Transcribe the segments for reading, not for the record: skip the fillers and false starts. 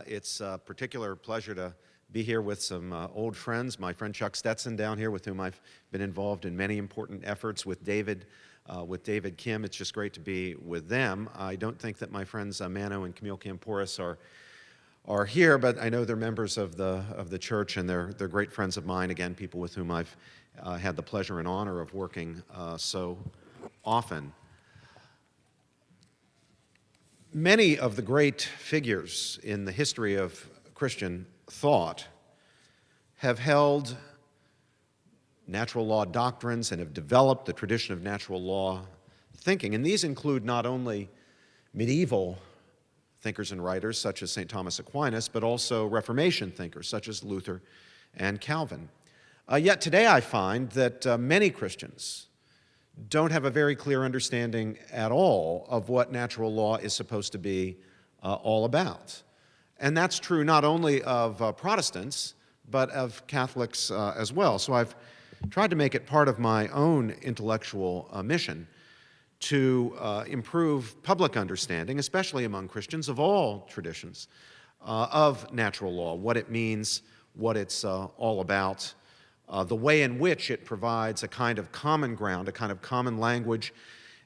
It's a particular pleasure to be here with some old friends. My friend Chuck Stetson down here, with whom I've been involved in many important efforts with David Kim. It's just great to be with them. I don't think that my friends Mano and Camille Camporis are here, but I know they're members of the church, and they're great friends of mine. Again, people with whom I've had the pleasure and honor of working so often. Many of the great figures in the history of Christian thought have held natural law doctrines and have developed the tradition of natural law thinking. And these include not only medieval thinkers and writers such as St. Thomas Aquinas, but also Reformation thinkers such as Luther and Calvin. Yet today I find that many Christians don't have a very clear understanding at all of what natural law is supposed to be all about. And that's true not only of Protestants, but of Catholics as well. So I've tried to make it part of my own intellectual mission to improve public understanding, especially among Christians of all traditions, of natural law, what it means, what it's all about, the way in which it provides a kind of common ground, a kind of common language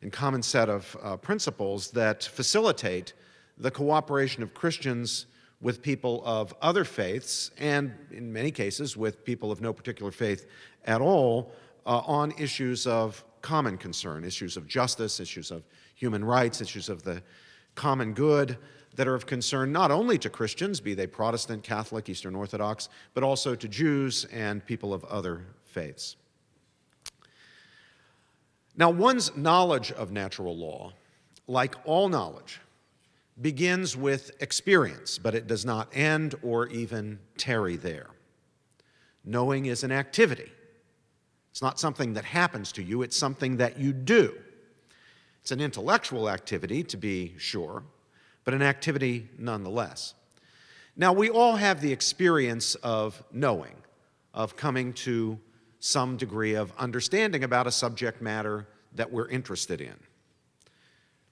and common set of principles that facilitate the cooperation of Christians with people of other faiths, and in many cases with people of no particular faith at all, on issues of common concern, issues of justice, issues of human rights, issues of the common good that are of concern not only to Christians, be they Protestant, Catholic, Eastern Orthodox, but also to Jews and people of other faiths. Now, one's knowledge of natural law, like all knowledge, begins with experience, but it does not end or even tarry there. Knowing is an activity. It's not something that happens to you, it's something that you do. It's an intellectual activity, to be sure, but an activity nonetheless. Now, we all have the experience of knowing, of coming to some degree of understanding about a subject matter that we're interested in.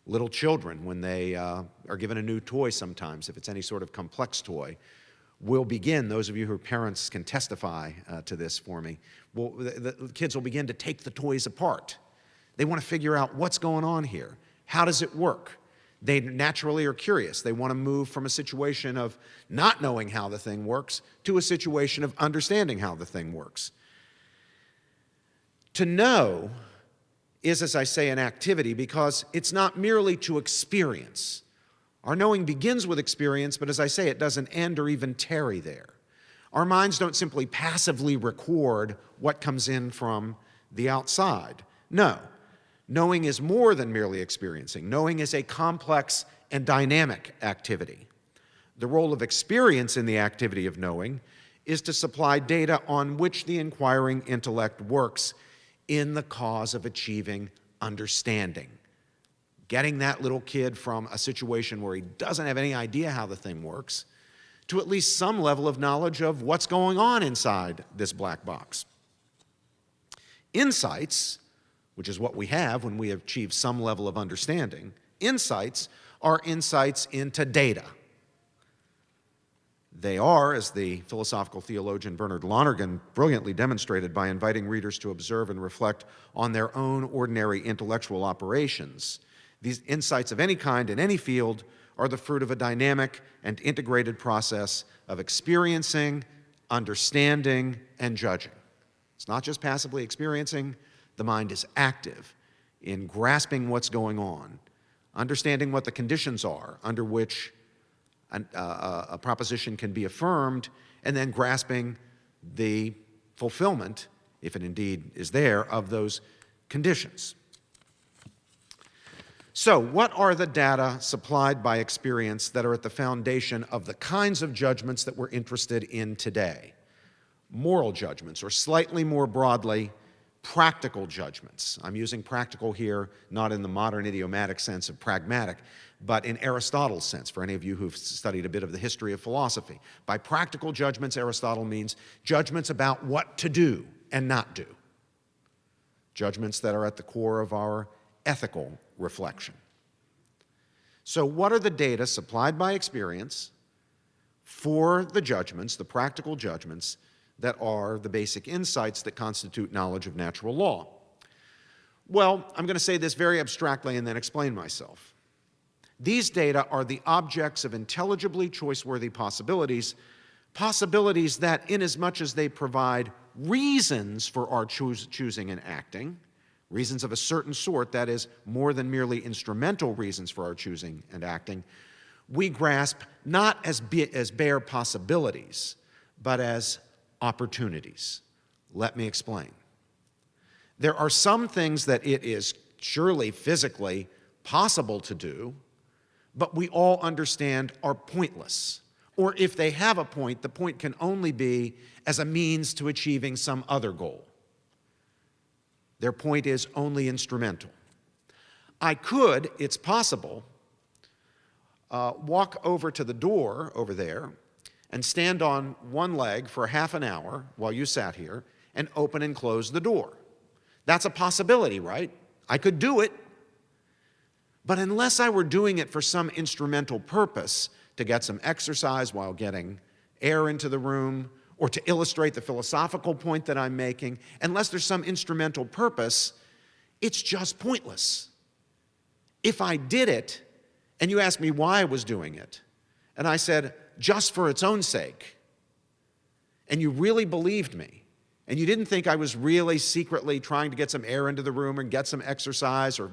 Little children, when they are given a new toy sometimes, if it's any sort of complex toy, will begin, those of you who are parents can testify to this for me, the kids will begin to take the toys apart. They want to figure out what's going on here. How does it work? They naturally are curious. They want to move from a situation of not knowing how the thing works to a situation of understanding how the thing works. To know is, as I say, an activity because it's not merely to experience. Our knowing begins with experience, but as I say, it doesn't end or even tarry there. Our minds don't simply passively record what comes in from the outside. No. Knowing is more than merely experiencing. Knowing is a complex and dynamic activity. The role of experience in the activity of knowing is to supply data on which the inquiring intellect works in the cause of achieving understanding. Getting that little kid from a situation where he doesn't have any idea how the thing works to at least some level of knowledge of what's going on inside this black box. Insights, which is what we have when we achieve some level of understanding, insights are insights into data. They are, as the philosophical theologian Bernard Lonergan brilliantly demonstrated by inviting readers to observe and reflect on their own ordinary intellectual operations, these insights of any kind in any field are the fruit of a dynamic and integrated process of experiencing, understanding, and judging. It's not just passively experiencing. The mind is active in grasping what's going on, understanding what the conditions are under which a proposition can be affirmed, and then grasping the fulfillment, if it indeed is there, of those conditions. So, what are the data supplied by experience that are at the foundation of the kinds of judgments that we're interested in today? Moral judgments, or slightly more broadly, practical judgments. I'm using practical here not in the modern idiomatic sense of pragmatic, but in Aristotle's sense, for any of you who've studied a bit of the history of philosophy. By practical judgments, Aristotle means judgments about what to do and not do. Judgments that are at the core of our ethical reflection. So what are the data supplied by experience for the judgments, the practical judgments, that are the basic insights that constitute knowledge of natural law. Well, I'm going to say this very abstractly and then explain myself. These data are the objects of intelligibly choice-worthy possibilities, possibilities that, inasmuch as they provide reasons for our choosing and acting, reasons of a certain sort, that is, more than merely instrumental reasons for our choosing and acting, we grasp not as bare possibilities, but as opportunities. Let me explain. There are some things that it is surely physically possible to do, but we all understand are pointless. Or if they have a point, the point can only be as a means to achieving some other goal. Their point is only instrumental. I could, it's possible, walk over to the door over there and stand on one leg for half an hour while you sat here and open and close the door. That's a possibility, right? I could do it. But unless I were doing it for some instrumental purpose, to get some exercise while getting air into the room, or to illustrate the philosophical point that I'm making, unless there's some instrumental purpose, it's just pointless. If I did it, and you asked me why I was doing it, and I said, just for its own sake, and you really believed me, and you didn't think I was really secretly trying to get some air into the room and get some exercise or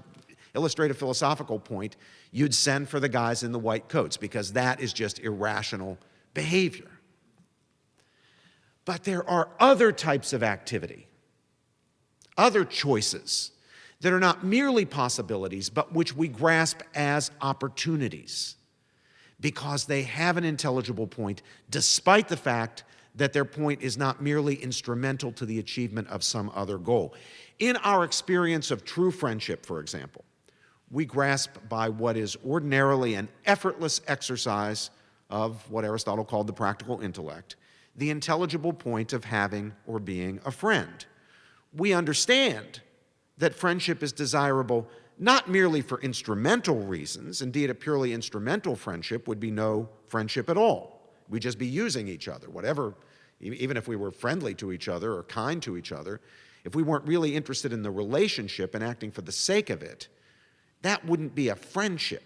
illustrate a philosophical point, you'd send for the guys in the white coats, because that is just irrational behavior. But there are other types of activity, other choices that are not merely possibilities, but which we grasp as opportunities, because they have an intelligible point, despite the fact that their point is not merely instrumental to the achievement of some other goal. In our experience of true friendship, for example, we grasp by what is ordinarily an effortless exercise of what Aristotle called the practical intellect, the intelligible point of having or being a friend. We understand that friendship is desirable not merely for instrumental reasons. Indeed, a purely instrumental friendship would be no friendship at all. We'd just be using each other, whatever, even if we were friendly to each other or kind to each other, if we weren't really interested in the relationship and acting for the sake of it, that wouldn't be a friendship.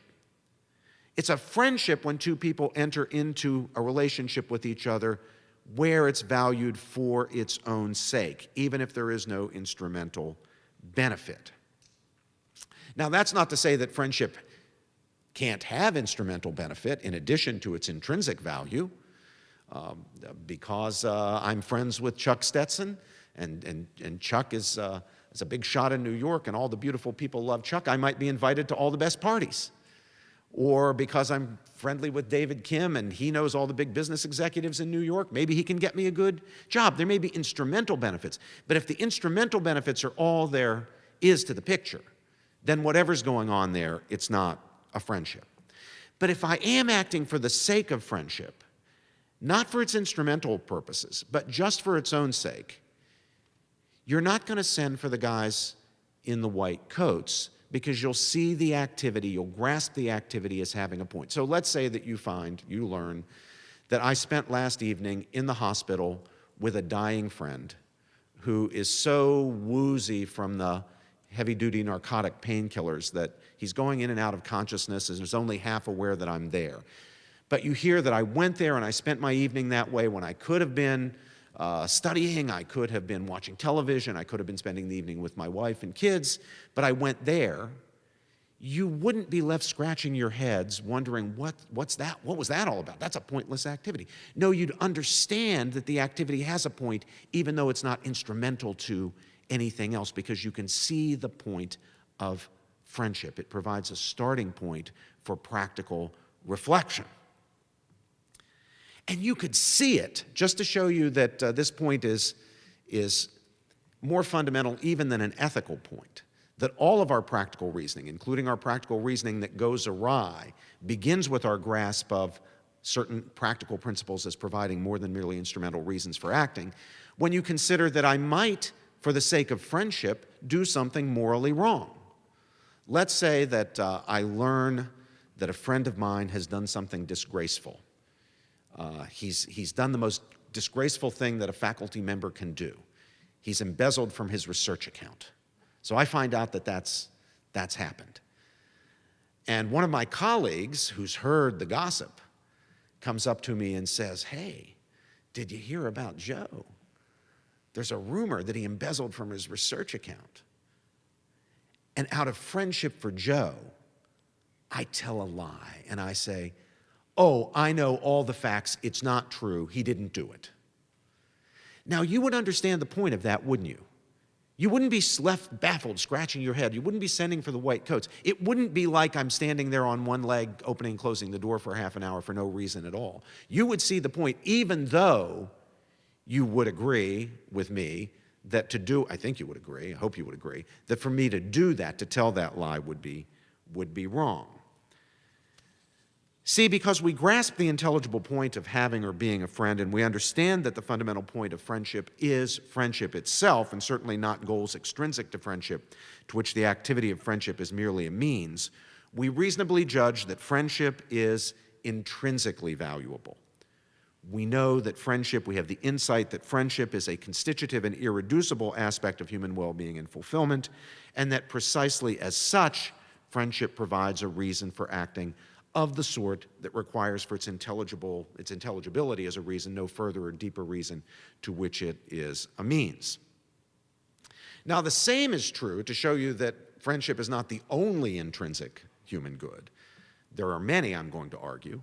It's a friendship when two people enter into a relationship with each other where it's valued for its own sake, even if there is no instrumental benefit. Now, that's not to say that friendship can't have instrumental benefit in addition to its intrinsic value. Because I'm friends with Chuck Stetson, and Chuck is a big shot in New York, and all the beautiful people love Chuck, I might be invited to all the best parties. Or because I'm friendly with David Kim, and he knows all the big business executives in New York, maybe he can get me a good job. There may be instrumental benefits, but if the instrumental benefits are all there is to the picture, then whatever's going on there, it's not a friendship. But if I am acting for the sake of friendship, not for its instrumental purposes, but just for its own sake, you're not going to send for the guys in the white coats, because you'll see the activity, you'll grasp the activity as having a point. So let's say that you learn that I spent last evening in the hospital with a dying friend who is so woozy from the heavy-duty narcotic painkillers that he's going in and out of consciousness and is only half aware that I'm there. But you hear that I went there and I spent my evening that way when I could have been studying, I could have been watching television, I could have been spending the evening with my wife and kids, but I went there. You wouldn't be left scratching your heads wondering, what was that all about? That's a pointless activity. No, you'd understand that the activity has a point, even though it's not instrumental to anything else, because you can see the point of friendship. It provides a starting point for practical reflection. And you could see it, just to show you that this point is more fundamental even than an ethical point, that all of our practical reasoning, including our practical reasoning that goes awry, begins with our grasp of certain practical principles as providing more than merely instrumental reasons for acting, when you consider that I might, for the sake of friendship, do something morally wrong. Let's say that I learn that a friend of mine has done something disgraceful. He's done the most disgraceful thing that a faculty member can do. He's embezzled from his research account. So I find out that that's happened. And one of my colleagues who's heard the gossip comes up to me and says, "Hey, did you hear about Joe? There's a rumor that he embezzled from his research account." And out of friendship for Joe, I tell a lie and I say, "Oh, I know all the facts. It's not true. He didn't do it." Now, you would understand the point of that, wouldn't you? You wouldn't be left baffled, scratching your head. You wouldn't be sending for the white coats. It wouldn't be like I'm standing there on one leg, opening and closing the door for half an hour for no reason at all. You would see the point, even though you would agree with me that to do, I think you would agree, I hope you would agree, that for me to do that, to tell that lie would be wrong. See, because we grasp the intelligible point of having or being a friend, and we understand that the fundamental point of friendship is friendship itself, and certainly not goals extrinsic to friendship, to which the activity of friendship is merely a means, we reasonably judge that friendship is intrinsically valuable. We know that friendship, we have the insight that friendship is a constitutive and irreducible aspect of human well-being and fulfillment, and that precisely as such, friendship provides a reason for acting of the sort that requires for its intelligibility as a reason, no further or deeper reason to which it is a means. Now, the same is true to show you that friendship is not the only intrinsic human good. There are many, I'm going to argue,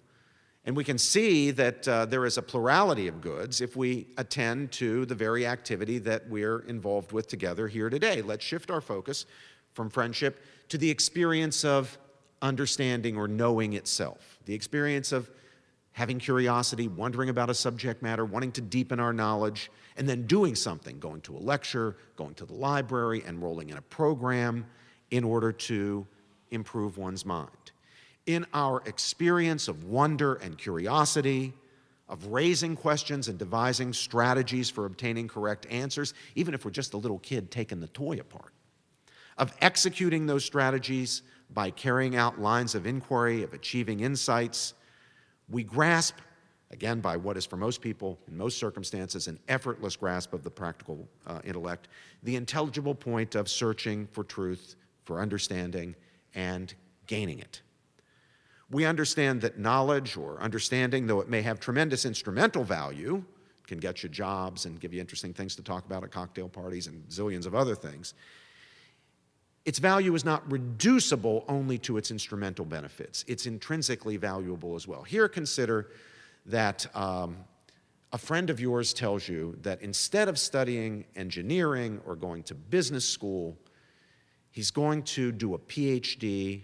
and we can see that there is a plurality of goods if we attend to the very activity that we're involved with together here today. Let's shift our focus from friendship to the experience of understanding or knowing itself, the experience of having curiosity, wondering about a subject matter, wanting to deepen our knowledge, and then doing something, going to a lecture, going to the library, enrolling in a program in order to improve one's mind. In our experience of wonder and curiosity, of raising questions and devising strategies for obtaining correct answers, even if we're just a little kid taking the toy apart, of executing those strategies by carrying out lines of inquiry, of achieving insights, we grasp, again, by what is for most people, in most circumstances, an effortless grasp of the practical intellect, the intelligible point of searching for truth, for understanding, and gaining it. We understand that knowledge or understanding, though it may have tremendous instrumental value, can get you jobs and give you interesting things to talk about at cocktail parties and zillions of other things, its value is not reducible only to its instrumental benefits. It's intrinsically valuable as well. Here, consider that a friend of yours tells you that instead of studying engineering or going to business school, he's going to do a PhD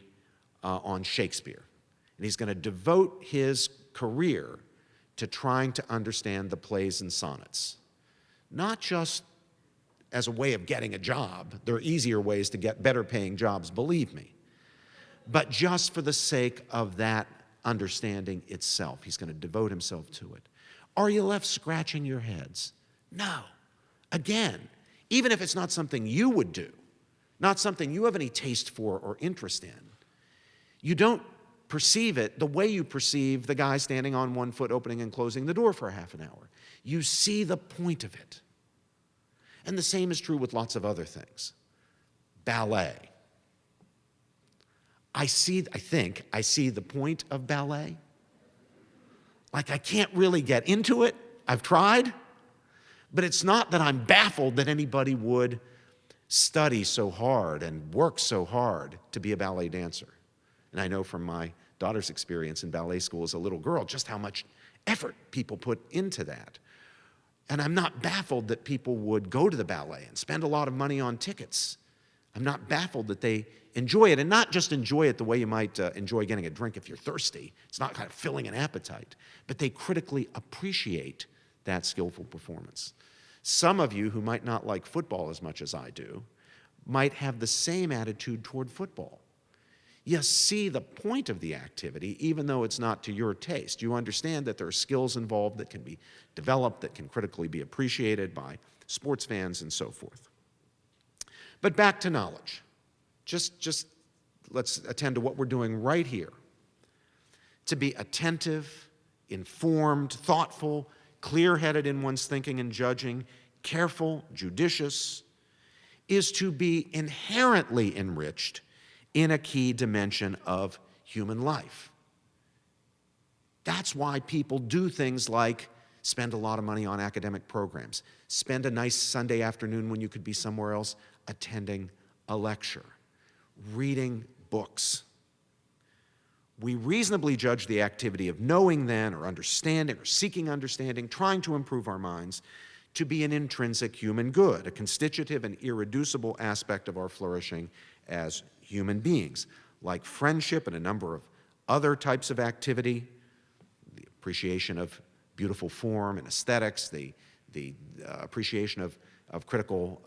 on Shakespeare. And he's going to devote his career to trying to understand the plays and sonnets. Not just as a way of getting a job. There are easier ways to get better paying jobs, believe me. But just for the sake of that understanding itself, he's going to devote himself to it. Are you left scratching your heads? No. Again, even if it's not something you would do, not something you have any taste for or interest in, you don't perceive it the way you perceive the guy standing on one foot opening and closing the door for half an hour. You see the point of it. And the same is true with lots of other things. Ballet. I think I see the point of ballet. Like, I can't really get into it. I've tried. But it's not that I'm baffled that anybody would study so hard and work so hard to be a ballet dancer. And I know from my daughter's experience in ballet school as a little girl just how much effort people put into that. And I'm not baffled that people would go to the ballet and spend a lot of money on tickets. I'm not baffled that they enjoy it, and not just enjoy it the way you might enjoy getting a drink if you're thirsty. It's not kind of filling an appetite, but they critically appreciate that skillful performance. Some of you who might not like football as much as I do might have the same attitude toward football. You see the point of the activity, even though it's not to your taste. You understand that there are skills involved that can be developed, that can critically be appreciated by sports fans and so forth. But back to knowledge. Just let's attend to what we're doing right here. To be attentive informed, thoughtful, clear-headed in one's thinking and judging, careful, judicious, is to be inherently enriched in a key dimension of human life. That's why people do things like spend a lot of money on academic programs, spend a nice Sunday afternoon when you could be somewhere else attending a lecture, reading books. We reasonably judge the activity of knowing then, or understanding, or seeking understanding, trying to improve our minds, to be an intrinsic human good, a constitutive and irreducible aspect of our flourishing as human beings, like friendship and a number of other types of activity, the appreciation of beautiful form and aesthetics, the appreciation of critical,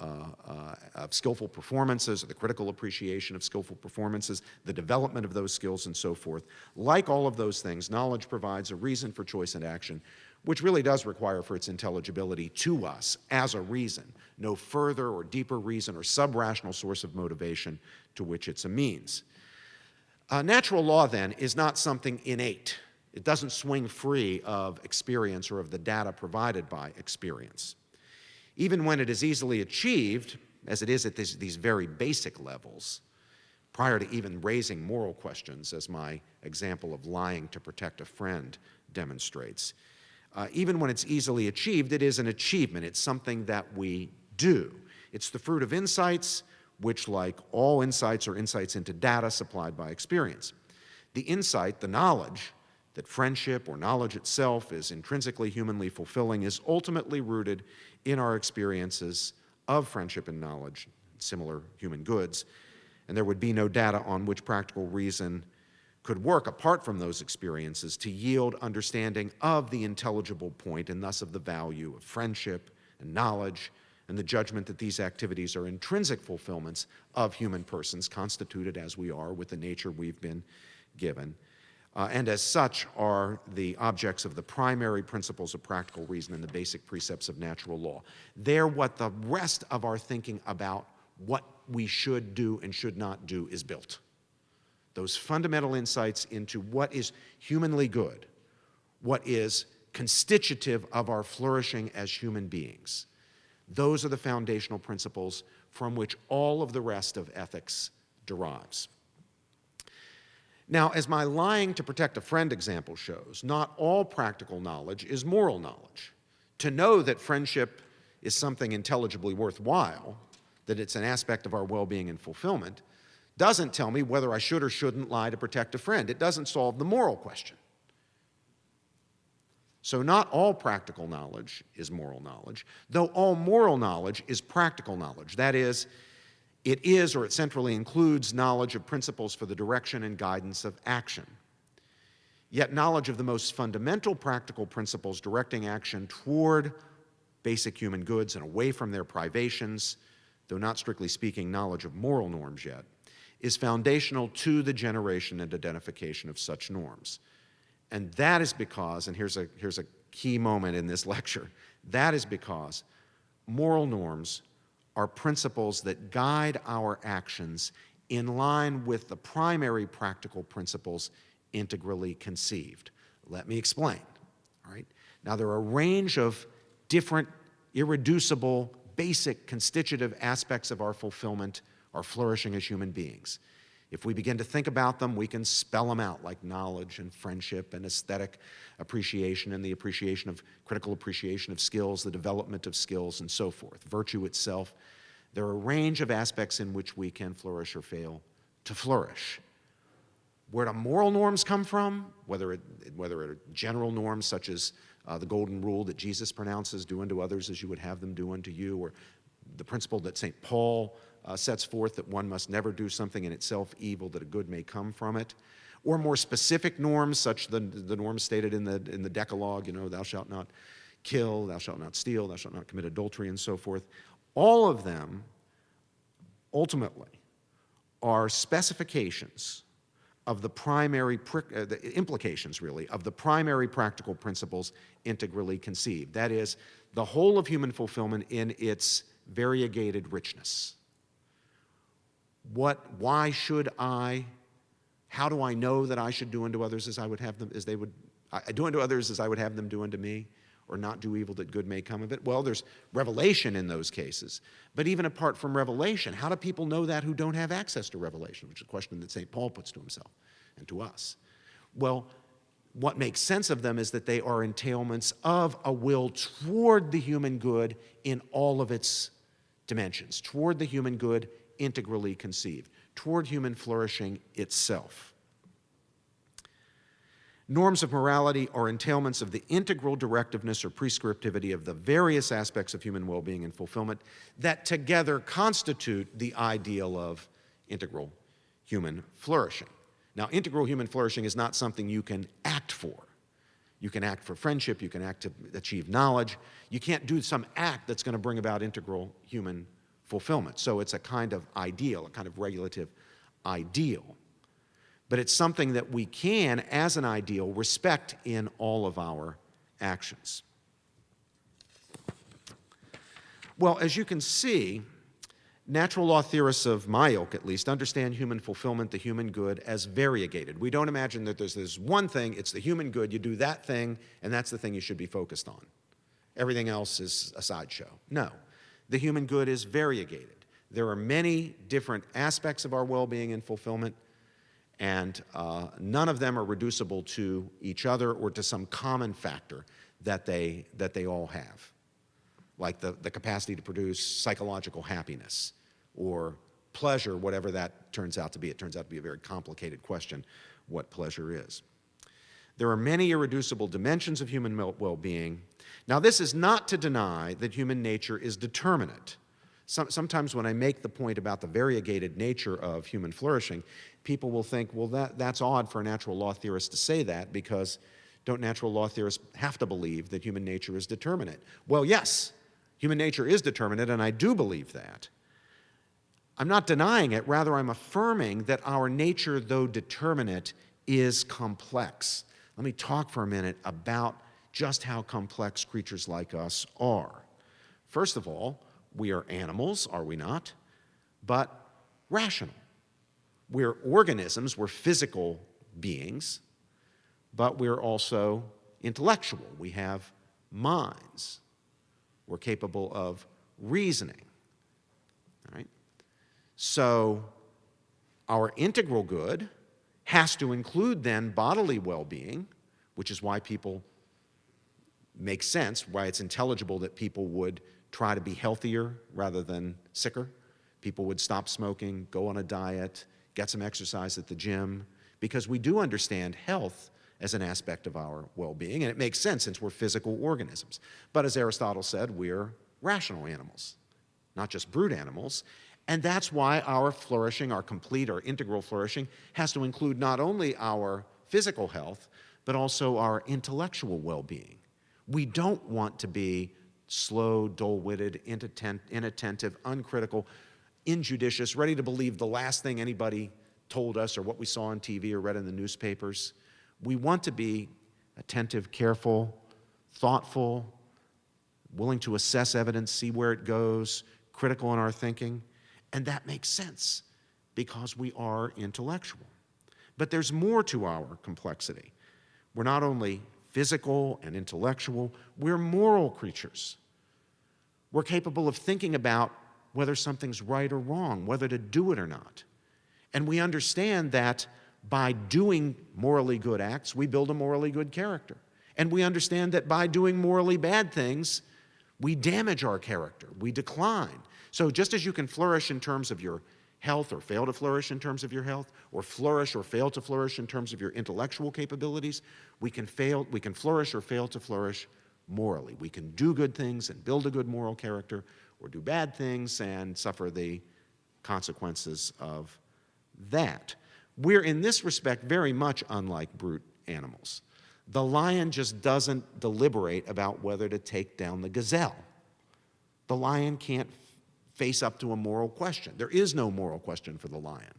of skillful performances, or the critical appreciation of skillful performances, the development of those skills and so forth. Like all of those things, knowledge provides a reason for choice and action, which really does require for its intelligibility to us as a reason, no further or deeper reason or sub-rational source of motivation to which it's a means. Natural law, then, is not something innate. It doesn't swing free of experience or of the data provided by experience. Even when it is easily achieved, as it is at these very basic levels, prior to even raising moral questions, as my example of lying to protect a friend demonstrates, even when it's easily achieved, it is an achievement. It's something that we do. It's the fruit of insights, which, like all insights, are insights into data supplied by experience. The insight, the knowledge, that friendship or knowledge itself is intrinsically humanly fulfilling is ultimately rooted in our experiences of friendship and knowledge, similar human goods, and there would be no data on which practical reason could work apart from those experiences to yield understanding of the intelligible point and thus of the value of friendship and knowledge and the judgment that these activities are intrinsic fulfillments of human persons constituted as we are with the nature we've been given. And as such are the objects of the primary principles of practical reason and the basic precepts of natural law. They're what the rest of our thinking about what we should do and should not do is built. Those fundamental insights into what is humanly good, what is constitutive of our flourishing as human beings. Those are the foundational principles from which all of the rest of ethics derives. Now, as my lying to protect a friend example shows, not all practical knowledge is moral knowledge. To know that friendship is something intelligibly worthwhile, that it's an aspect of our well-being and fulfillment, doesn't tell me whether I should or shouldn't lie to protect a friend. It doesn't solve the moral question. So not all practical knowledge is moral knowledge, though all moral knowledge is practical knowledge. That is, it is, or it centrally includes, knowledge of principles for the direction and guidance of action. Yet knowledge of the most fundamental practical principles directing action toward basic human goods and away from their privations, though not strictly speaking knowledge of moral norms yet, is foundational to the generation and identification of such norms. And that is because, and here's a key moment in this lecture, that is because moral norms are principles that guide our actions in line with the primary practical principles integrally conceived. Let me explain. All right? Now, there are a range of different, irreducible, basic, constitutive aspects of our fulfillment, our flourishing as human beings. If we begin to think about them, we can spell them out, like knowledge and friendship and aesthetic appreciation and the appreciation of critical appreciation of skills, the development of skills, and so forth. Virtue itself. There are a range of aspects in which we can flourish or fail to flourish. Where do moral norms come from? Whether it are general norms such as the golden rule that Jesus pronounces, do unto others as you would have them do unto you, or the principle that St. Paul sets forth that one must never do something in itself evil that a good may come from it, or more specific norms such the norms stated in the Decalogue, you know, thou shalt not kill, thou shalt not steal, thou shalt not commit adultery, and so forth. All of them ultimately are specifications of the primary, the implications really, of the primary practical principles integrally conceived. That is, the whole of human fulfillment in its variegated richness. Why should I, how do I know that I should do unto others as I would have them, as they would I do unto others as I would have them do unto me, or not do evil that good may come of it. Well, there's revelation in those cases. But even apart from revelation, how do people know that who don't have access to revelation, which is a question that St. Paul puts to himself and to us? Well, what makes sense of them is that they are entailments of a will toward the human good in all of its dimensions, toward the human good integrally conceived, toward human flourishing itself. Norms of morality are entailments of the integral directiveness or prescriptivity of the various aspects of human well-being and fulfillment that together constitute the ideal of integral human flourishing. Now, integral human flourishing is not something you can act for. You can act for friendship, you can act to achieve knowledge. You can't do some act that's going to bring about integral human fulfillment. So it's a kind of ideal, a kind of regulative ideal. But it's something that we can, as an ideal, respect in all of our actions. Well, as you can see, natural law theorists of my ilk, at least, understand human fulfillment, the human good, as variegated. We don't imagine that there's this one thing, it's the human good, you do that thing, and that's the thing you should be focused on. Everything else is a sideshow. No, the human good is variegated. There are many different aspects of our well-being and fulfillment, and none of them are reducible to each other or to some common factor that they all have, like the capacity to produce psychological happiness or pleasure, whatever that turns out to be. It turns out to be a very complicated question, what pleasure is. There are many irreducible dimensions of human well-being. Now, this is not to deny that human nature is determinate. Sometimes when I make the point about the variegated nature of human flourishing, people will think, well, that's odd for a natural law theorist to say that, because don't natural law theorists have to believe that human nature is determinate? Well, yes, human nature is determinate, and I do believe that. I'm not denying it, rather I'm affirming that our nature, though determinate, is complex. Let me talk for a minute about just how complex creatures like us are. First of all, we are animals, are we not? But rational. We're organisms, we're physical beings, but we're also intellectual. We have minds. We're capable of reasoning. All right? So our integral good has to include then bodily well-being, which is why people make sense, why it's intelligible that people would try to be healthier rather than sicker. People would stop smoking, go on a diet, get some exercise at the gym, because we do understand health as an aspect of our well-being, and it makes sense since we're physical organisms. But as Aristotle said, we're rational animals, not just brute animals, and that's why our flourishing, our complete, our integral flourishing, has to include not only our physical health, but also our intellectual well-being. We don't want to be slow, dull-witted, inattentive, uncritical, injudicious, ready to believe the last thing anybody told us or what we saw on TV or read in the newspapers. We want to be attentive, careful, thoughtful, willing to assess evidence, see where it goes, critical in our thinking. And that makes sense because we are intellectual. But there's more to our complexity. We're not only physical and intellectual, we're moral creatures. We're capable of thinking about whether something's right or wrong, whether to do it or not. And we understand that by doing morally good acts, we build a morally good character. And we understand that by doing morally bad things, we damage our character, we decline. So just as you can flourish in terms of your health or fail to flourish in terms of your health, or flourish or fail to flourish in terms of your intellectual capabilities, we can flourish or fail to flourish morally. We can do good things and build a good moral character, or do bad things and suffer the consequences of that. We're in this respect very much unlike brute animals. The lion just doesn't deliberate about whether to take down the gazelle. The lion can't face up to a moral question. There is no moral question for the lion.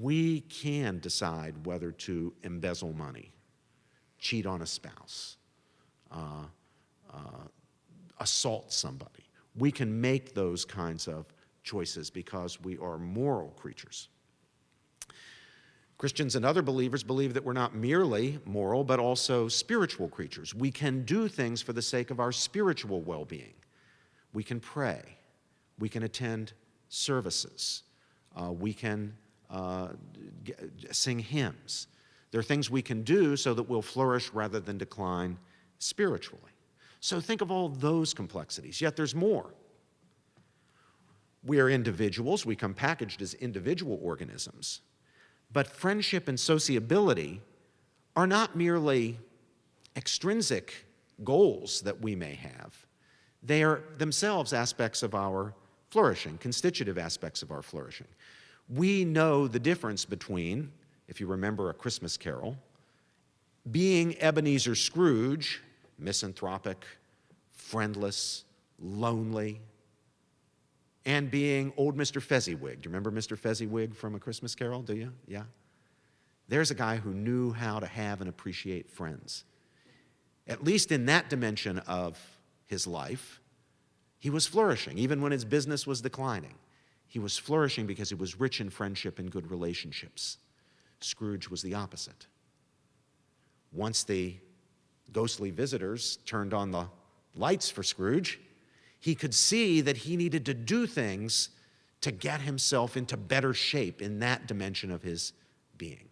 We can decide whether to embezzle money, cheat on a spouse, assault somebody. We can make those kinds of choices because we are moral creatures. Christians and other believers believe that we're not merely moral, but also spiritual creatures. We can do things for the sake of our spiritual well-being. We can pray. We can attend services. We can sing hymns. There are things we can do so that we'll flourish rather than decline spiritually. So think of all those complexities. Yet there's more. We are individuals. We come packaged as individual organisms. But friendship and sociability are not merely extrinsic goals that we may have. They are themselves aspects of our flourishing, constitutive aspects of our flourishing. We know the difference between, if you remember A Christmas Carol, being Ebenezer Scrooge, misanthropic, friendless, lonely, and being old Mr. Fezziwig. Do you remember Mr. Fezziwig from A Christmas Carol, do you? Yeah? There's a guy who knew how to have and appreciate friends. At least in that dimension of his life, he was flourishing, even when his business was declining. He was flourishing because he was rich in friendship and good relationships. Scrooge was the opposite. Once the ghostly visitors turned on the lights for Scrooge, he could see that he needed to do things to get himself into better shape in that dimension of his being.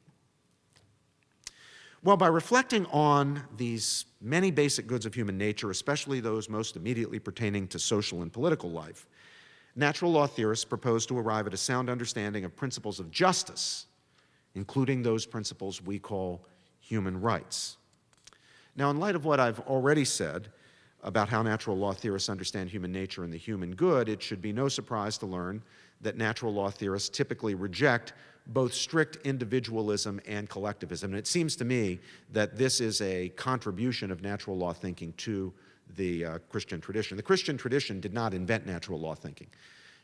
Well, by reflecting on these many basic goods of human nature, especially those most immediately pertaining to social and political life, natural law theorists propose to arrive at a sound understanding of principles of justice, including those principles we call human rights. Now, in light of what I've already said about how natural law theorists understand human nature and the human good, it should be no surprise to learn that natural law theorists typically reject both strict individualism and collectivism. And it seems to me that this is a contribution of natural law thinking to the Christian tradition. The Christian tradition did not invent natural law thinking.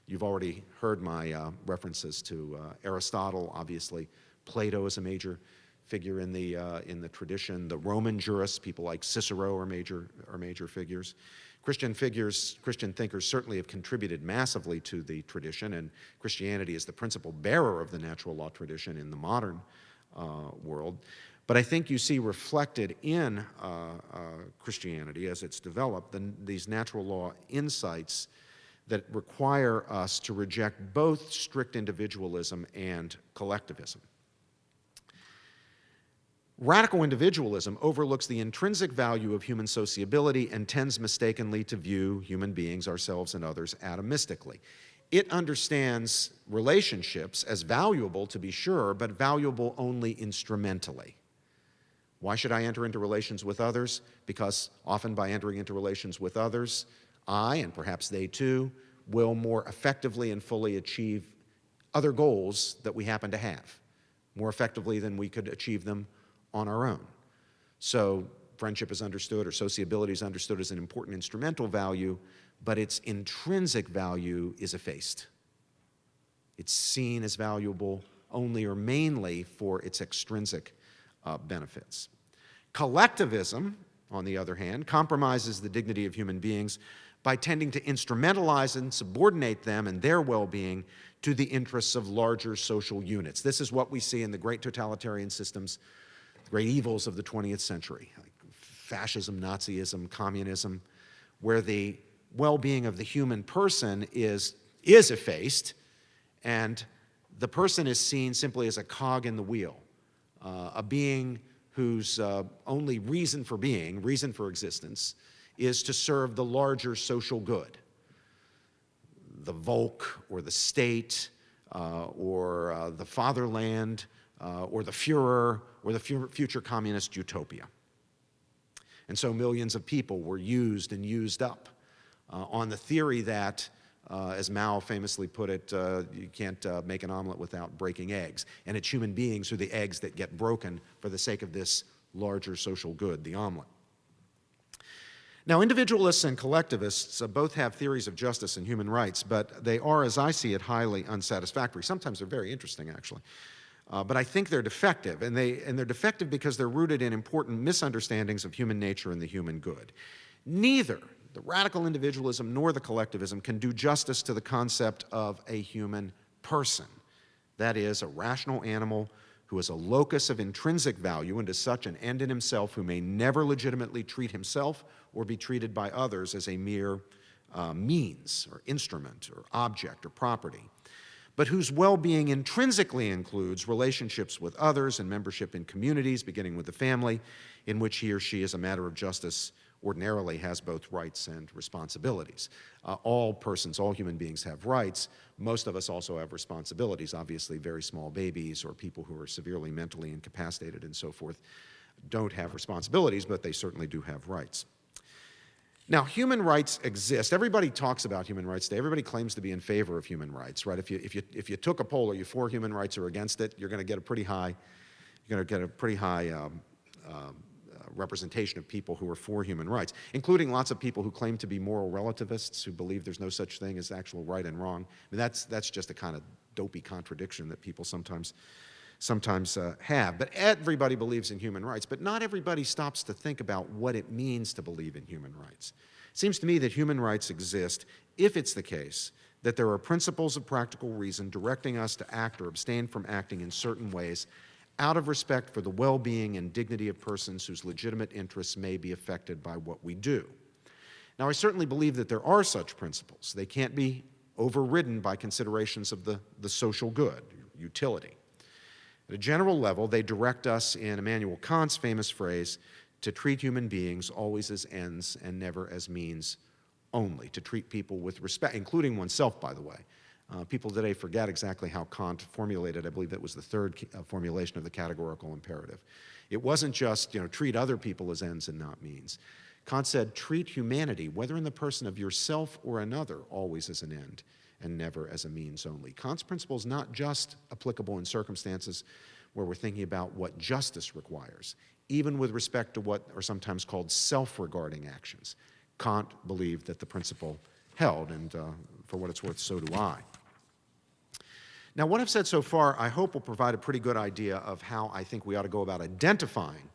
You've already heard my references to Aristotle, obviously. Plato is a major figure in the tradition. The Roman jurists, people like Cicero, are major figures. Christian thinkers certainly have contributed massively to the tradition, and Christianity is the principal bearer of the natural law tradition in the modern world. But I think you see reflected in Christianity as it's developed these natural law insights that require us to reject both strict individualism and collectivism. Radical individualism overlooks the intrinsic value of human sociability and tends mistakenly to view human beings, ourselves and others, atomistically. It understands relationships as valuable, to be sure, but valuable only instrumentally. Why should I enter into relations with others? Because often by entering into relations with others, I, and perhaps they too, will more effectively and fully achieve other goals that we happen to have, more effectively than we could achieve them on our own. So friendship is understood, or sociability is understood as an important instrumental value, but its intrinsic value is effaced. It's seen as valuable only or mainly for its extrinsic benefits. Collectivism, on the other hand, compromises the dignity of human beings by tending to instrumentalize and subordinate them and their well-being to the interests of larger social units. This is what we see in the great totalitarian systems, great evils of the 20th century, like fascism, Nazism, communism, where the well-being of the human person is effaced, and the person is seen simply as a cog in the wheel, a being whose only reason for being, reason for existence, is to serve the larger social good, the Volk or the state or the fatherland or the Führer or the future communist utopia. And so millions of people were used and used up on the theory that, as Mao famously put it, you can't make an omelet without breaking eggs. And it's human beings who are the eggs that get broken for the sake of this larger social good, the omelet. Now, individualists and collectivists both have theories of justice and human rights, but they are, as I see it, highly unsatisfactory. Sometimes they're very interesting, actually. But I think they're defective, and they're defective because they're rooted in important misunderstandings of human nature and the human good. Neither the radical individualism nor the collectivism can do justice to the concept of a human person. That is, a rational animal who is a locus of intrinsic value and is such an end in himself, who may never legitimately treat himself or be treated by others as a mere means or instrument or object or property, but whose well-being intrinsically includes relationships with others and membership in communities, beginning with the family, in which he or she, as a matter of justice, ordinarily has both rights and responsibilities. All persons, all human beings have rights. Most of us also have responsibilities. Obviously, very small babies or people who are severely mentally incapacitated and so forth don't have responsibilities, but they certainly do have rights. Now, human rights exist. Everybody talks about human rights today. Everybody claims to be in favor of human rights, right? If you took a poll, are you for human rights or against it? You're going to get a pretty high, representation of people who are for human rights, including lots of people who claim to be moral relativists, who believe there's no such thing as actual right and wrong. I mean, that's just a kind of dopey contradiction that people sometimes have. But everybody believes in human rights, but not everybody stops to think about what it means to believe in human rights. It seems to me that human rights exist if it's the case that there are principles of practical reason directing us to act or abstain from acting in certain ways out of respect for the well-being and dignity of persons whose legitimate interests may be affected by what we do. Now, I certainly believe that there are such principles. They can't be overridden by considerations of the social good, utility. At a general level, they direct us, in Immanuel Kant's famous phrase, to treat human beings always as ends and never as means only, to treat people with respect, including oneself, by the way. People today forget exactly how Kant formulated, I believe that was the third formulation of the categorical imperative. It wasn't just, treat other people as ends and not means. Kant said, treat humanity, whether in the person of yourself or another, always as an end and never as a means only. Kant's principle is not just applicable in circumstances where we're thinking about what justice requires, even with respect to what are sometimes called self-regarding actions. Kant believed that the principle held, and for what it's worth, so do I. Now, what I've said so far, I hope will provide a pretty good idea of how I think we ought to go about identifying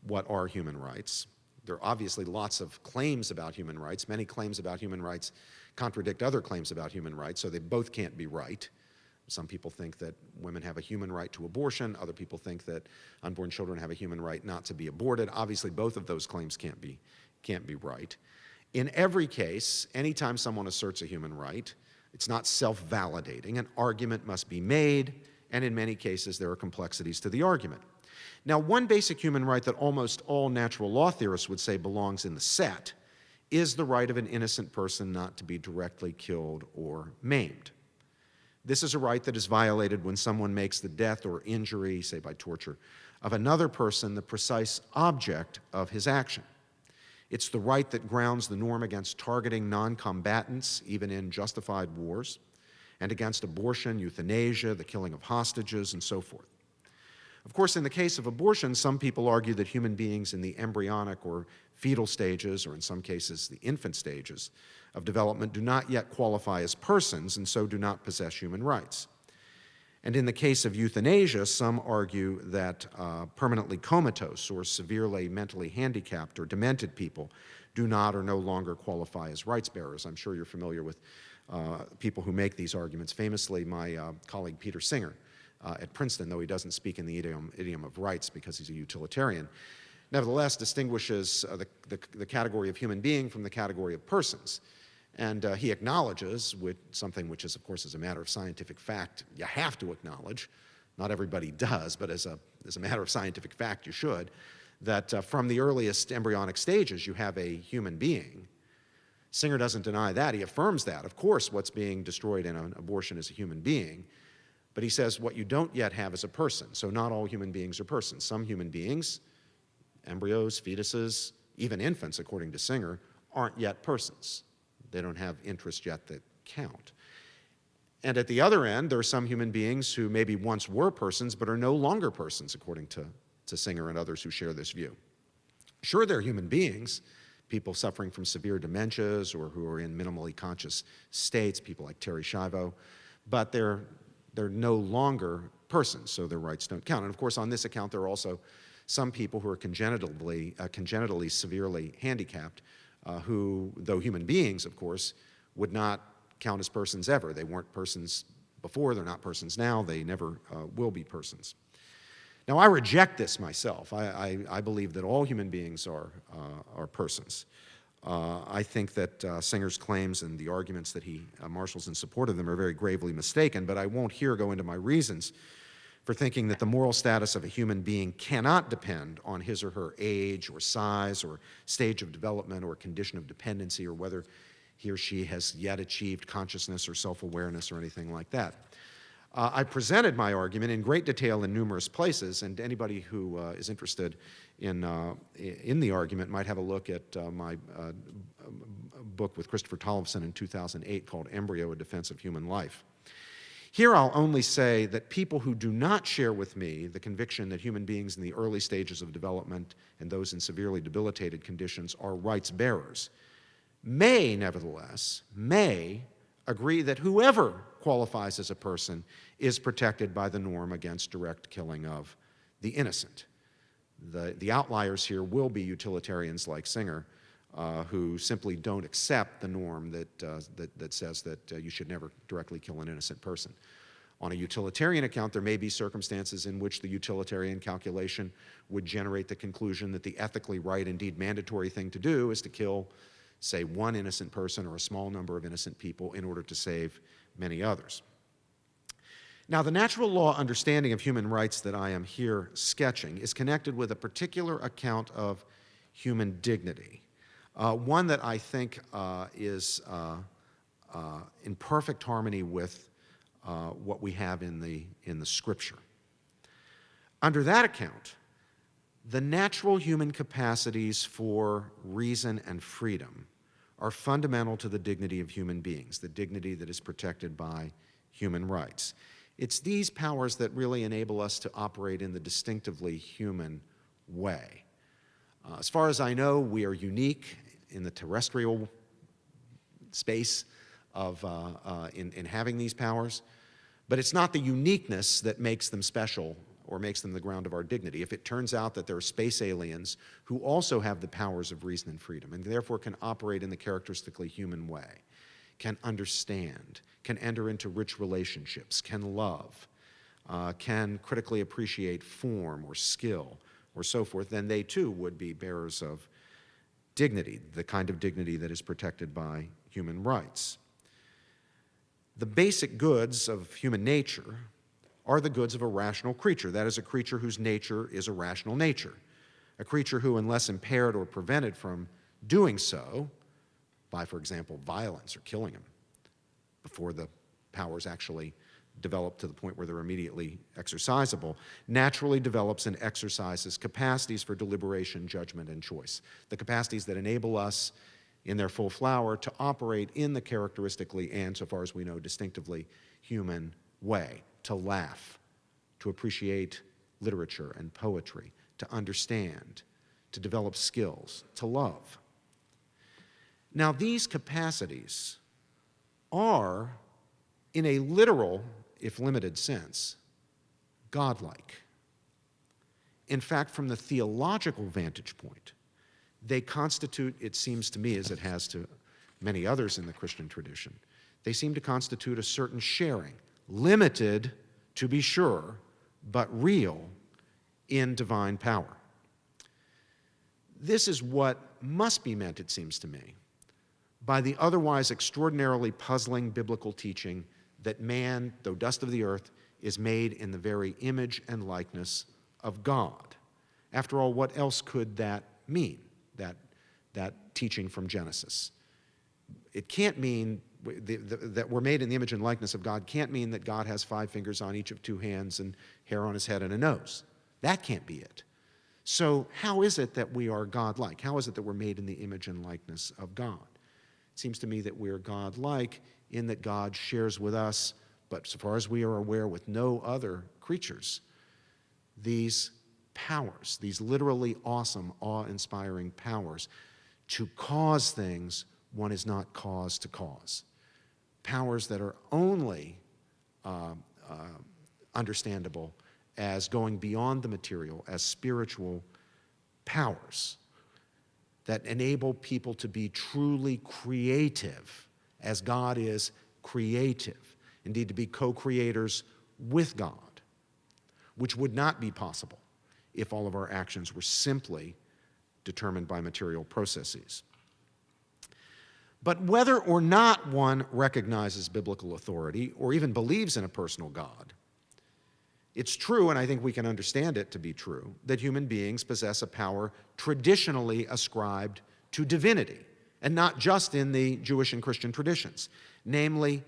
what are human rights. There are obviously lots of claims about human rights. Many claims about human rights contradict other claims about human rights, so they both can't be right. Some people think that women have a human right to abortion. Other people think that unborn children have a human right not to be aborted. Obviously, both of those claims can't be right. In every case, anytime someone asserts a human right, it's not self-validating. An argument must be made, and in many cases, there are complexities to the argument. Now, one basic human right that almost all natural law theorists would say belongs in the set is the right of an innocent person not to be directly killed or maimed. This is a right that is violated when someone makes the death or injury, say by torture, of another person the precise object of his action. It's the right that grounds the norm against targeting non-combatants, even in justified wars, and against abortion, euthanasia, the killing of hostages, and so forth. Of course, in the case of abortion, some people argue that human beings in the embryonic or fetal stages, or in some cases the infant stages of development, do not yet qualify as persons and so do not possess human rights. And in the case of euthanasia, some argue that permanently comatose or severely mentally handicapped or demented people do not or no longer qualify as rights bearers. I'm sure you're familiar with people who make these arguments. Famously, my colleague Peter Singer at Princeton, though he doesn't speak in the idiom of rights because he's a utilitarian, nevertheless distinguishes the category of human being from the category of persons. And he acknowledges, with something which is, of course, as a matter of scientific fact, you have to acknowledge, not everybody does, but as a matter of scientific fact, you should, that from the earliest embryonic stages, you have a human being. Singer doesn't deny that. He affirms that. Of course, what's being destroyed in an abortion is a human being. But he says what you don't yet have is a person. So not all human beings are persons. Some human beings, embryos, fetuses, even infants, according to Singer, aren't yet persons. They don't have interests yet that count. And at the other end, there are some human beings who maybe once were persons but are no longer persons, according to Singer and others who share this view. Sure, they're human beings, people suffering from severe dementias or who are in minimally conscious states, people like Terry Schiavo, but they're no longer persons, so their rights don't count. And of course, on this account, there are also some people who are congenitally severely handicapped, who, though human beings, of course, would not count as persons ever. They weren't persons before, they're not persons now, they never will be persons. Now, I reject this myself. I believe that all human beings are persons. I think that Singer's claims and the arguments that he marshals in support of them are very gravely mistaken, but I won't here go into my reasons for thinking that the moral status of a human being cannot depend on his or her age or size or stage of development or condition of dependency or whether he or she has yet achieved consciousness or self-awareness or anything like that. I presented my argument in great detail in numerous places, and anybody who is interested in the argument might have a look at my book with Christopher Tollefson in 2008 called Embryo, A Defense of Human Life. Here I'll only say that people who do not share with me the conviction that human beings in the early stages of development and those in severely debilitated conditions are rights bearers may, nevertheless, agree that whoever qualifies as a person is protected by the norm against direct killing of the innocent. The outliers here will be utilitarians like Singer, who simply don't accept the norm that says that you should never directly kill an innocent person. On a utilitarian account, there may be circumstances in which the utilitarian calculation would generate the conclusion that the ethically right, indeed mandatory thing to do is to kill, say, one innocent person or a small number of innocent people in order to save many others. Now, the natural law understanding of human rights that I am here sketching is connected with a particular account of human dignity, one that I think is in perfect harmony with what we have in the Scripture. Under that account, the natural human capacities for reason and freedom are fundamental to the dignity of human beings, the dignity that is protected by human rights. It's these powers that really enable us to operate in the distinctively human way. As far as I know, we are unique in the terrestrial space of in having these powers, but it's not the uniqueness that makes them special or makes them the ground of our dignity. If it turns out that there are space aliens who also have the powers of reason and freedom and therefore can operate in the characteristically human way, can understand, can enter into rich relationships, can love, can critically appreciate form or skill or so forth, then they too would be bearers of dignity, the kind of dignity that is protected by human rights. The basic goods of human nature are the goods of a rational creature. That is, a creature whose nature is a rational nature, a creature who, unless impaired or prevented from doing so, by, for example, violence or killing him before the powers actually develop to the point where they're immediately exercisable, naturally develops and exercises capacities for deliberation, judgment, and choice, the capacities that enable us in their full flower to operate in the characteristically and, so far as we know, distinctively human way, to laugh, to appreciate literature and poetry, to understand, to develop skills, to love. Now, these capacities are, in a literal, if limited sense, godlike. In fact, from the theological vantage point, they constitute, it seems to me, as it has to many others in the Christian tradition, they seem to constitute a certain sharing, limited, to be sure, but real, in divine power. This is what must be meant, it seems to me, by the otherwise extraordinarily puzzling biblical teaching that man, though dust of the earth, is made in the very image and likeness of God. After all, what else could that mean, that teaching from Genesis? It can't mean that we're made in the image and likeness of God can't mean that God has 5 fingers on each of 2 hands and hair on his head and a nose. That can't be it. So how is it that we are God-like? How is it that we're made in the image and likeness of God? It seems to me that we're God-like in that God shares with us, but so far as we are aware, with no other creatures, these powers, these literally awesome, awe-inspiring powers to cause things one is not caused to cause. Powers that are only understandable as going beyond the material, as spiritual powers that enable people to be truly creative, as God is creative, indeed to be co-creators with God. which would not be possible if all of our actions were simply determined by material processes. But whether or not one recognizes biblical authority or even believes in a personal God, it's true, and I think we can understand it to be true, that human beings possess a power traditionally ascribed to divinity, and not just in the Jewish and Christian traditions, namely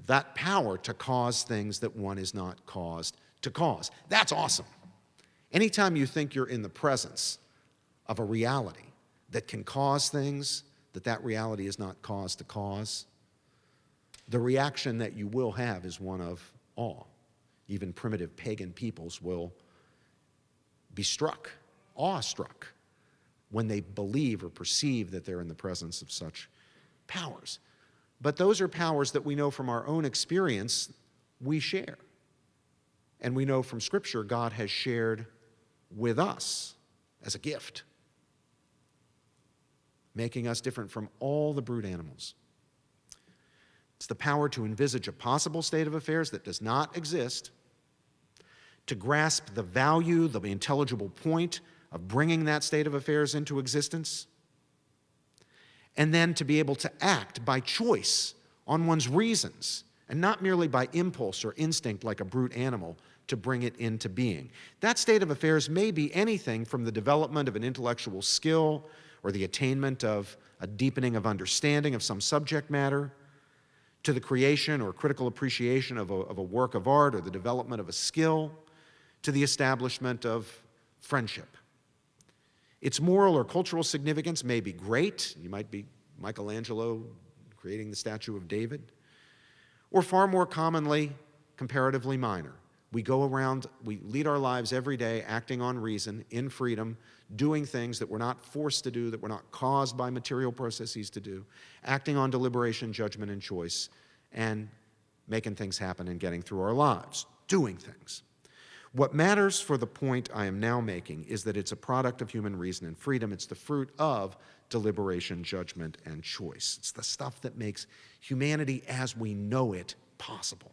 that power to cause things that one is not caused to cause. That's awesome. Anytime you think you're in the presence of a reality that can cause things that reality is not caused to cause, the reaction that you will have is one of awe. Even primitive pagan peoples will be awestruck, when they believe or perceive that they're in the presence of such powers. But those are powers that we know from our own experience we share. And we know from Scripture God has shared with us as a gift, making us different from all the brute animals. It's the power to envisage a possible state of affairs that does not exist, to grasp the value, the intelligible point of bringing that state of affairs into existence, and then to be able to act by choice on one's reasons, and not merely by impulse or instinct like a brute animal to bring it into being. That state of affairs may be anything from the development of an intellectual skill or the attainment of a deepening of understanding of some subject matter, to the creation or critical appreciation of a work of art or the development of a skill, to the establishment of friendship. Its moral or cultural significance may be great. You might be Michelangelo creating the statue of David, or far more commonly, comparatively minor. We go around, we lead our lives every day acting on reason, in freedom, doing things that we're not forced to do, that we're not caused by material processes to do, acting on deliberation, judgment, and choice, and making things happen and getting through our lives, doing things. What matters for the point I am now making is that it's a product of human reason and freedom. It's the fruit of deliberation, judgment, and choice. It's the stuff that makes humanity as we know it possible.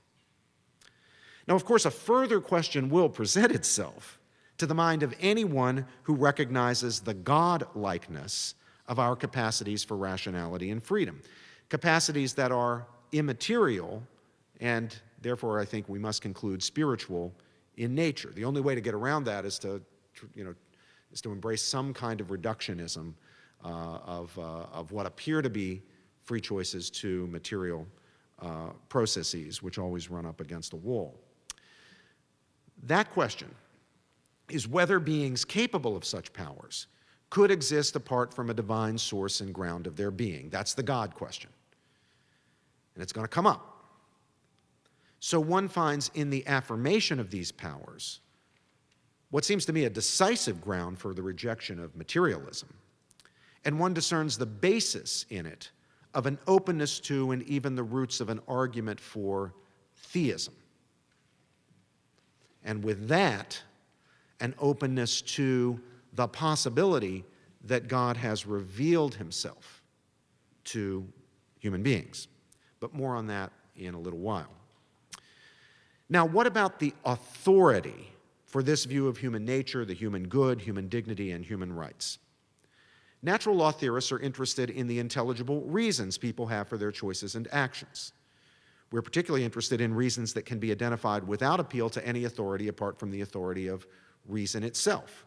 Now, of course, a further question will present itself to the mind of anyone who recognizes the godlikeness of our capacities for rationality and freedom, capacities that are immaterial and therefore I think we must conclude spiritual in nature. The only way to get around that is to embrace some kind of reductionism of what appear to be free choices to material processes, which always run up against a wall. That question is whether beings capable of such powers could exist apart from a divine source and ground of their being. That's the God question. And it's going to come up. So one finds in the affirmation of these powers what seems to me a decisive ground for the rejection of materialism. And one discerns the basis in it of an openness to and even the roots of an argument for theism. And with that, an openness to the possibility that God has revealed himself to human beings. But more on that in a little while. Now, what about the authority for this view of human nature, the human good, human dignity, and human rights? Natural law theorists are interested in the intelligible reasons people have for their choices and actions. We're particularly interested in reasons that can be identified without appeal to any authority apart from the authority of reason itself.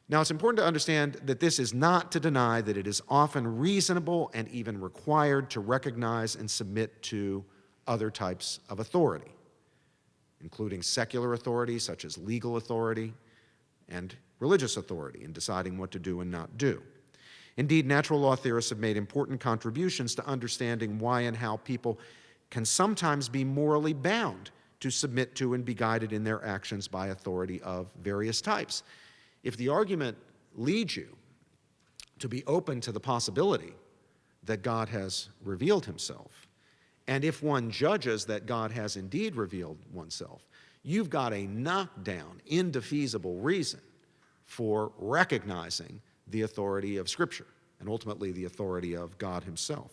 Now, it's important to understand that this is not to deny that it is often reasonable and even required to recognize and submit to other types of authority, including secular authority, such as legal authority, and religious authority in deciding what to do and not do. Indeed, natural law theorists have made important contributions to understanding why and how people can sometimes be morally bound to submit to and be guided in their actions by authority of various types. If the argument leads you to be open to the possibility that God has revealed himself, and if one judges that God has indeed revealed oneself, you've got a knockdown, indefeasible reason for recognizing the authority of Scripture and ultimately the authority of God himself.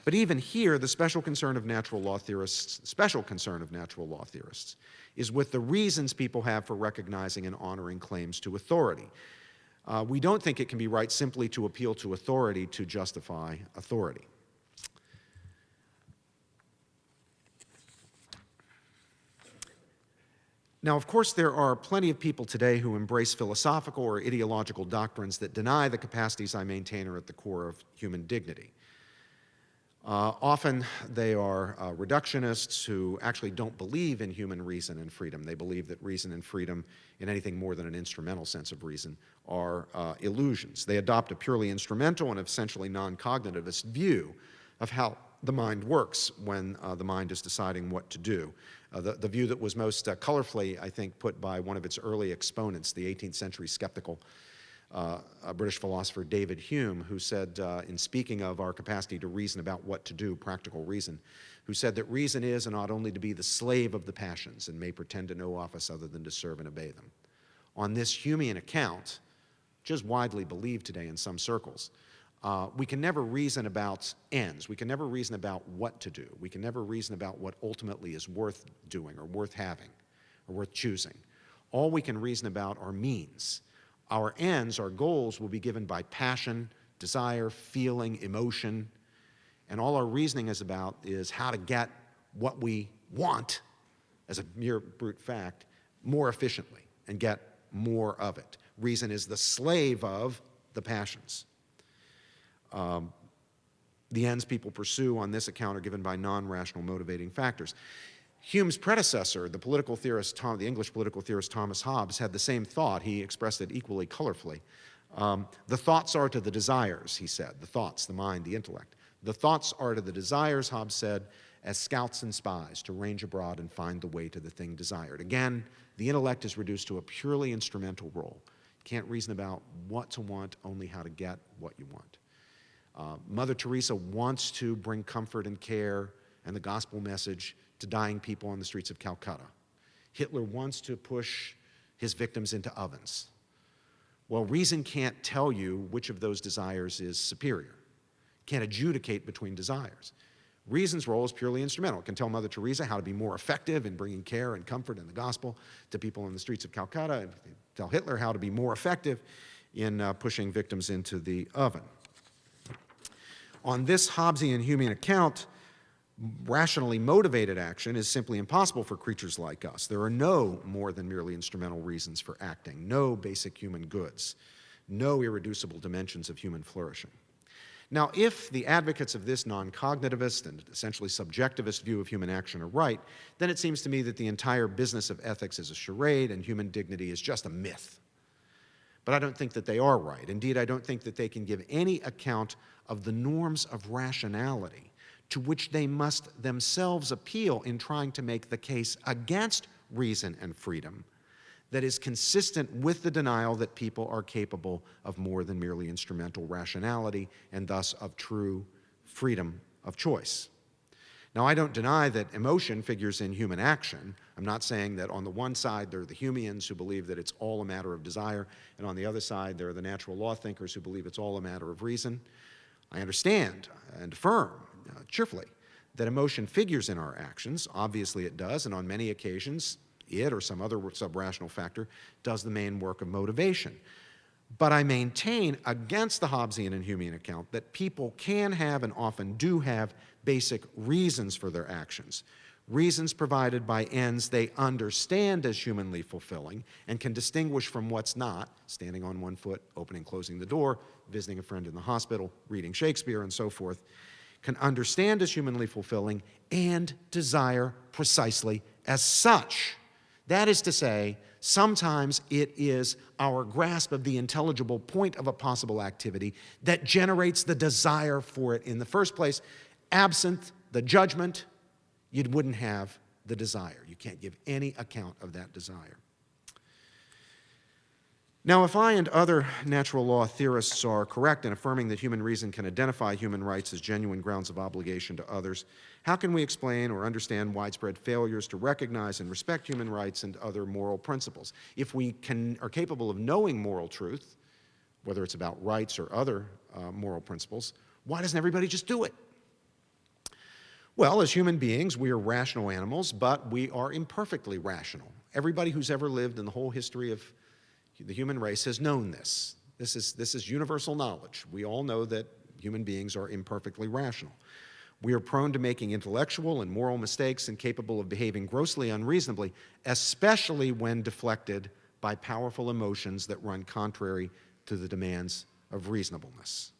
But even here, the special concern of natural law theorists is with the reasons people have for recognizing and honoring claims to authority. We don't think it can be right simply to appeal to authority to justify authority. Now, of course, there are plenty of people today who embrace philosophical or ideological doctrines that deny the capacities I maintain are at the core of human dignity. Often they are reductionists who actually don't believe in human reason and freedom. They believe that reason and freedom, in anything more than an instrumental sense of reason, are illusions. They adopt a purely instrumental and essentially non-cognitivist view of how the mind works when the mind is deciding what to do. The view that was most colorfully, I think, put by one of its early exponents, the 18th century skeptical British philosopher David Hume, who said, in speaking of our capacity to reason about what to do, practical reason, who said that reason is and ought only to be the slave of the passions and may pretend to no office other than to serve and obey them. On this Humean account, which is widely believed today in some circles, we can never reason about ends. We can never reason about what to do. We can never reason about what ultimately is worth doing or worth having or worth choosing. All we can reason about are means. Our ends, our goals, will be given by passion, desire, feeling, emotion, and all our reasoning is about is how to get what we want, as a mere brute fact, more efficiently and get more of it. Reason is the slave of the passions. The ends people pursue on this account are given by non-rational motivating factors. Hume's predecessor, the English political theorist Thomas Hobbes, had the same thought. He expressed it equally colorfully. The thoughts are to the desires, he said. The thoughts, the mind, the intellect. The thoughts are to the desires, Hobbes said, as scouts and spies to range abroad and find the way to the thing desired. Again, the intellect is reduced to a purely instrumental role. You can't reason about what to want, only how to get what you want. Mother Teresa wants to bring comfort and care and the gospel message to dying people on the streets of Calcutta. Hitler wants to push his victims into ovens. Well, reason can't tell you which of those desires is superior. Can't adjudicate between desires. Reason's role is purely instrumental. It can tell Mother Teresa how to be more effective in bringing care and comfort and the gospel to people on the streets of Calcutta, and tell Hitler how to be more effective in pushing victims into the oven. On this Hobbesian Humean account, rationally motivated action is simply impossible for creatures like us. There are no more than merely instrumental reasons for acting, no basic human goods, no irreducible dimensions of human flourishing. Now, if the advocates of this non-cognitivist and essentially subjectivist view of human action are right, then it seems to me that the entire business of ethics is a charade and human dignity is just a myth. But I don't think that they are right. Indeed, I don't think that they can give any account of the norms of rationality to which they must themselves appeal in trying to make the case against reason and freedom that is consistent with the denial that people are capable of more than merely instrumental rationality and thus of true freedom of choice. Now, I don't deny that emotion figures in human action. I'm not saying that on the one side there are the Humeans who believe that it's all a matter of desire, and on the other side there are the natural law thinkers who believe it's all a matter of reason. I understand and affirm cheerfully that emotion figures in our actions. Obviously it does, and on many occasions it or some other sub-rational factor does the main work of motivation. But I maintain against the Hobbesian and Humean account that people can have and often do have basic reasons for their actions. Reasons provided by ends they understand as humanly fulfilling and can distinguish from what's not, standing on one foot, opening, closing the door, visiting a friend in the hospital, reading Shakespeare, and so forth, can understand as humanly fulfilling and desire precisely as such. That is to say, sometimes it is our grasp of the intelligible point of a possible activity that generates the desire for it in the first place. Absent the judgment, you wouldn't have the desire. You can't give any account of that desire. Now, if I and other natural law theorists are correct in affirming that human reason can identify human rights as genuine grounds of obligation to others, how can we explain or understand widespread failures to recognize and respect human rights and other moral principles? If we are capable of knowing moral truth, whether it's about rights or other moral principles, why doesn't everybody just do it? Well, as human beings, we are rational animals, but we are imperfectly rational. Everybody who's ever lived in the whole history of the human race has known this. This is universal knowledge. We all know that human beings are imperfectly rational. We are prone to making intellectual and moral mistakes and capable of behaving grossly unreasonably, especially when deflected by powerful emotions that run contrary to the demands of reasonableness.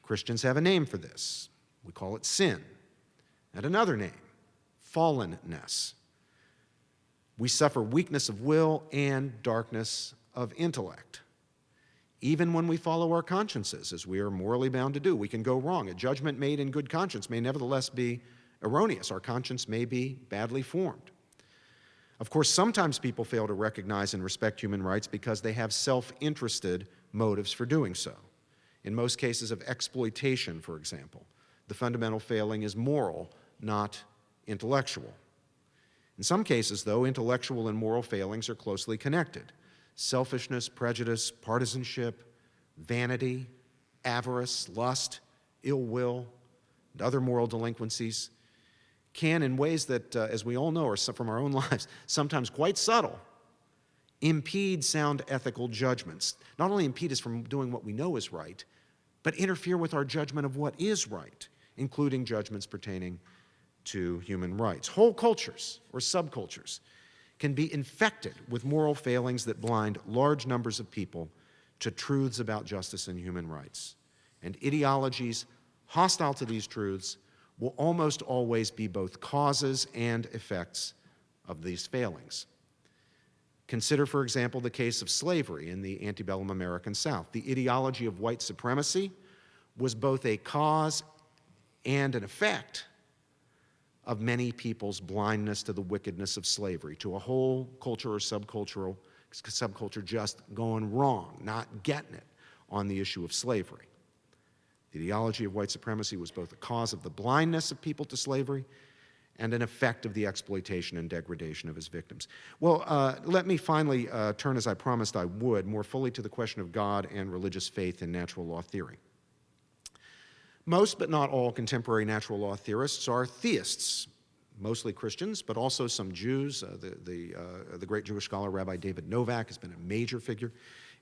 Christians have a name for this. We call it sin. And another name, fallenness. We suffer weakness of will and darkness of intellect. Even when we follow our consciences, as we are morally bound to do, we can go wrong. A judgment made in good conscience may nevertheless be erroneous. Our conscience may be badly formed. Of course, sometimes people fail to recognize and respect human rights because they have self-interested motives for doing so. In most cases of exploitation, for example, the fundamental failing is moral, not intellectual. In some cases, though, intellectual and moral failings are closely connected. Selfishness, prejudice, partisanship, vanity, avarice, lust, ill will, and other moral delinquencies can, in ways that, as we all know, are from our own lives, sometimes quite subtle, impede sound ethical judgments. Not only impede us from doing what we know is right, but interfere with our judgment of what is right, including judgments pertaining to human rights. Whole cultures or subcultures can be infected with moral failings that blind large numbers of people to truths about justice and human rights. And ideologies hostile to these truths will almost always be both causes and effects of these failings. Consider, for example, the case of slavery in the antebellum American South. The ideology of white supremacy was both a cause and an effect of many people's blindness to the wickedness of slavery, to a whole culture or subculture just going wrong, not getting it on the issue of slavery. The ideology of white supremacy was both a cause of the blindness of people to slavery and an effect of the exploitation and degradation of its victims. Well, let me finally turn, as I promised I would, more fully to the question of God and religious faith in natural law theory. Most, but not all, contemporary natural law theorists are theists, mostly Christians, but also some Jews. The great Jewish scholar Rabbi David Novak has been a major figure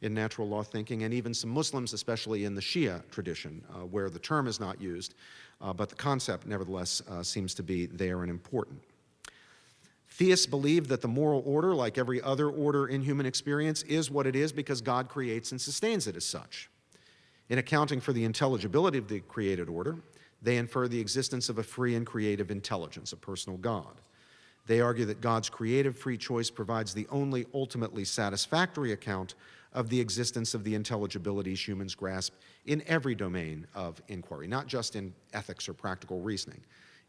in natural law thinking, and even some Muslims, especially in the Shia tradition, where the term is not used, but the concept, nevertheless, seems to be there and important. Theists believe that the moral order, like every other order in human experience, is what it is because God creates and sustains it as such. In accounting for the intelligibility of the created order, they infer the existence of a free and creative intelligence, a personal God. They argue that God's creative free choice provides the only ultimately satisfactory account of the existence of the intelligibilities humans grasp in every domain of inquiry, not just in ethics or practical reasoning,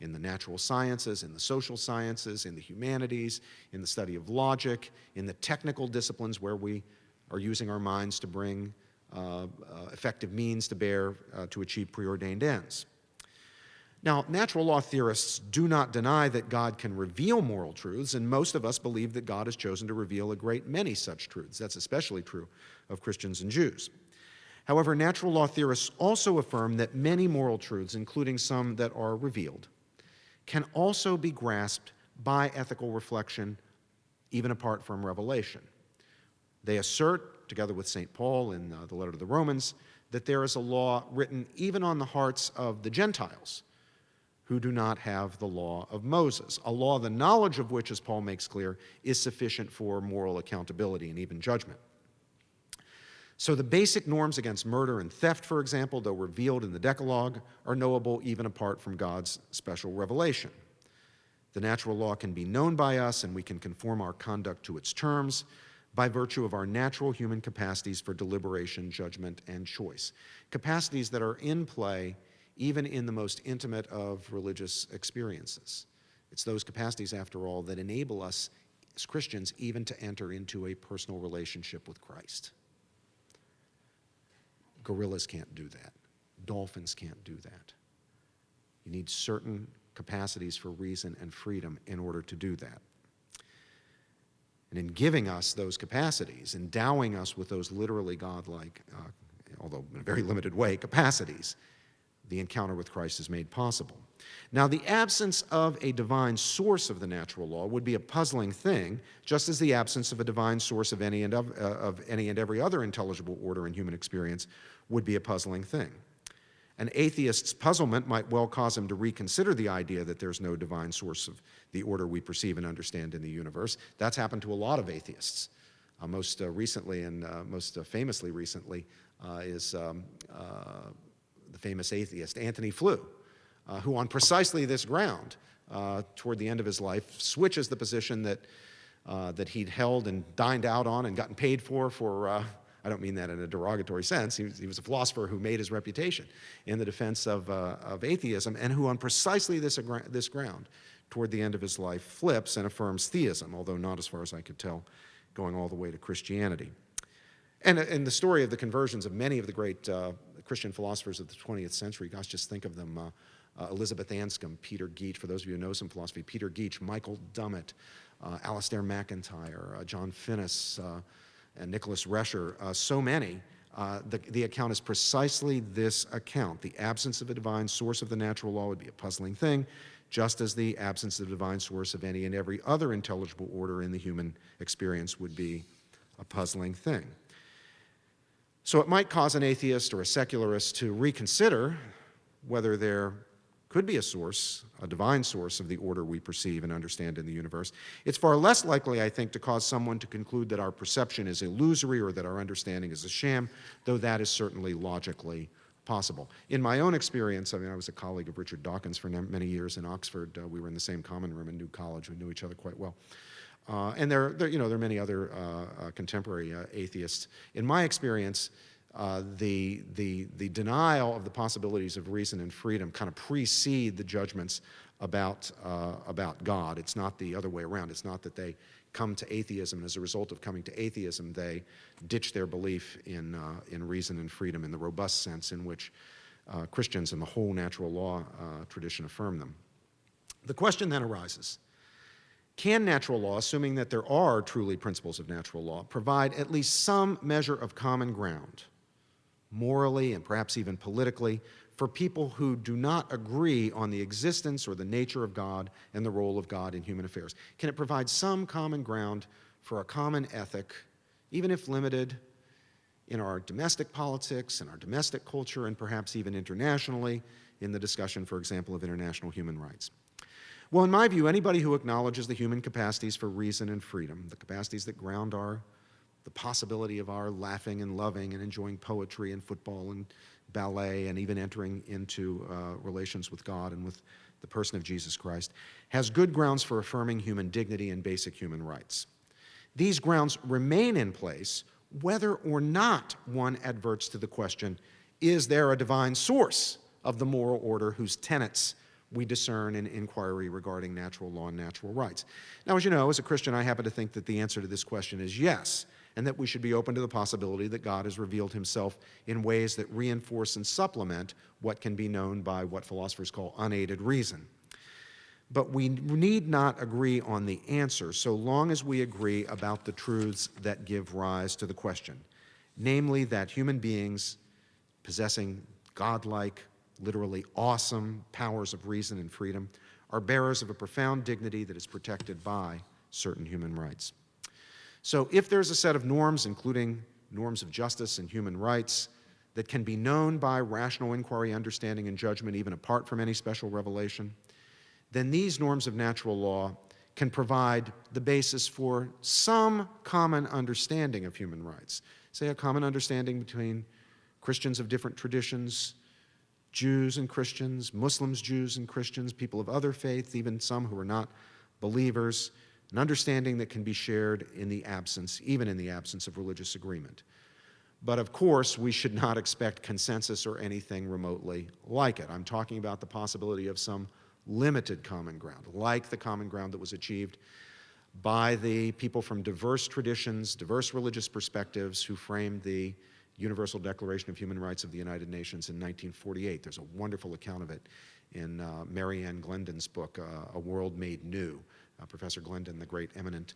in the natural sciences, in the social sciences, in the humanities, in the study of logic, in the technical disciplines where we are using our minds to bring effective means to bear to achieve preordained ends. Now, natural law theorists do not deny that God can reveal moral truths, and most of us believe that God has chosen to reveal a great many such truths. That's especially true of Christians and Jews. However, natural law theorists also affirm that many moral truths, including some that are revealed, can also be grasped by ethical reflection, even apart from revelation. They assert, together with St. Paul in the letter to the Romans, that there is a law written even on the hearts of the Gentiles who do not have the law of Moses, a law the knowledge of which, as Paul makes clear, is sufficient for moral accountability and even judgment. So the basic norms against murder and theft, for example, though revealed in the Decalogue, are knowable even apart from God's special revelation. The natural law can be known by us, and we can conform our conduct to its terms by virtue of our natural human capacities for deliberation, judgment, and choice. Capacities that are in play even in the most intimate of religious experiences. It's those capacities, after all, that enable us as Christians even to enter into a personal relationship with Christ. Gorillas can't do that. Dolphins can't do that. You need certain capacities for reason and freedom in order to do that. And in giving us those capacities, endowing us with those literally godlike, although in a very limited way, capacities, the encounter with Christ is made possible. Now, the absence of a divine source of the natural law would be a puzzling thing, just as the absence of a divine source of any and every other intelligible order in human experience would be a puzzling thing. An atheist's puzzlement might well cause him to reconsider the idea that there's no divine source of the order we perceive and understand in the universe. That's happened to a lot of atheists. Most recently and most famously recently is the famous atheist Anthony Flew, who on precisely this ground, toward the end of his life, switches the position that he'd held and dined out on and gotten paid for I don't mean that in a derogatory sense. He was a philosopher who made his reputation in the defense of atheism, and who on precisely this ground, toward the end of his life, flips and affirms theism, although not, as far as I could tell, going all the way to Christianity. And in the story of the conversions of many of the great Christian philosophers of the 20th century, gosh, just think of them, Elizabeth Anscombe, Peter Geach, for those of you who know some philosophy, Peter Geach, Michael Dummett, Alastair MacIntyre, John Finnis, and Nicholas Rescher, so many, the account is precisely this account. The absence of a divine source of the natural law would be a puzzling thing, just as the absence of a divine source of any and every other intelligible order in the human experience would be a puzzling thing. So it might cause an atheist or a secularist to reconsider whether there could be a source, a divine source of the order we perceive and understand in the universe. It's far less likely, I think, to cause someone to conclude that our perception is illusory or that our understanding is a sham, though that is certainly logically possible. In my own experience, I mean, I was a colleague of Richard Dawkins for many years in Oxford. We were in the same common room in New College. We knew each other quite well. And there are many other contemporary atheists. In my experience, the denial of the possibilities of reason and freedom kind of precede the judgments about God. It's not the other way around. It's not that they come to atheism, and as a result of coming to atheism, they ditch their belief in reason and freedom in the robust sense in which Christians and the whole natural law tradition affirm them. The question then arises, can natural law, assuming that there are truly principles of natural law, provide at least some measure of common ground, morally and perhaps even politically, for people who do not agree on the existence or the nature of God and the role of God in human affairs? Can it provide some common ground for a common ethic, even if limited, in our domestic politics, in our domestic culture, and perhaps even internationally in the discussion, for example, of international human rights? Well, in my view, anybody who acknowledges the human capacities for reason and freedom, the capacities that ground the possibility of our laughing and loving and enjoying poetry and football and ballet and even entering into relations with God and with the person of Jesus Christ, has good grounds for affirming human dignity and basic human rights. These grounds remain in place whether or not one adverts to the question, is there a divine source of the moral order whose tenets we discern in inquiry regarding natural law and natural rights? Now, as you know, as a Christian, I happen to think that the answer to this question is yes, and that we should be open to the possibility that God has revealed himself in ways that reinforce and supplement what can be known by what philosophers call unaided reason. But we need not agree on the answer so long as we agree about the truths that give rise to the question, namely that human beings possessing godlike, literally awesome powers of reason and freedom are bearers of a profound dignity that is protected by certain human rights. So if there's a set of norms, including norms of justice and human rights, that can be known by rational inquiry, understanding, and judgment, even apart from any special revelation, then these norms of natural law can provide the basis for some common understanding of human rights. Say a common understanding between Christians of different traditions, Jews and Christians, Muslims, Jews and Christians, people of other faiths, even some who are not believers, an understanding that can be shared in the absence, even in the absence of religious agreement. But of course, we should not expect consensus or anything remotely like it. I'm talking about the possibility of some limited common ground, like the common ground that was achieved by the people from diverse traditions, diverse religious perspectives who framed the Universal Declaration of Human Rights of the United Nations in 1948. There's a wonderful account of it in Mary Ann Glendon's book, A World Made New. Professor Glendon, the great eminent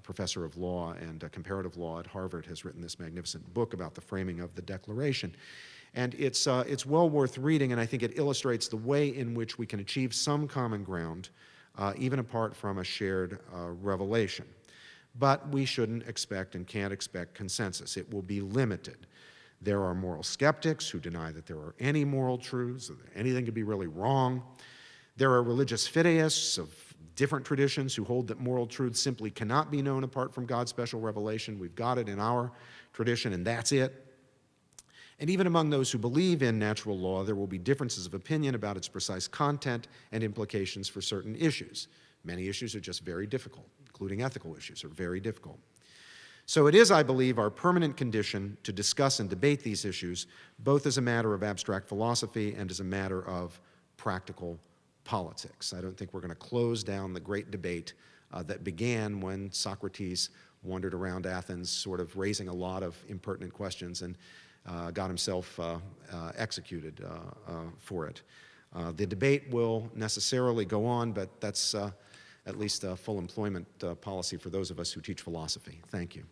professor of law and comparative law at Harvard, has written this magnificent book about the framing of the Declaration. And it's well worth reading, and I think it illustrates the way in which we can achieve some common ground, even apart from a shared revelation. But we shouldn't expect and can't expect consensus. It will be limited. There are moral skeptics who deny that there are any moral truths, or that anything could be really wrong. There are religious fideists of different traditions who hold that moral truths simply cannot be known apart from God's special revelation. We've got it in our tradition, and that's it. And even among those who believe in natural law, there will be differences of opinion about its precise content and implications for certain issues. Many issues are just very difficult, including ethical issues are very difficult. So it is, I believe, our permanent condition to discuss and debate these issues, both as a matter of abstract philosophy and as a matter of practical politics. I don't think we're going to close down the great debate that began when Socrates wandered around Athens, sort of raising a lot of impertinent questions and got himself executed for it. The debate will necessarily go on, but that's at least a full employment policy for those of us who teach philosophy. Thank you.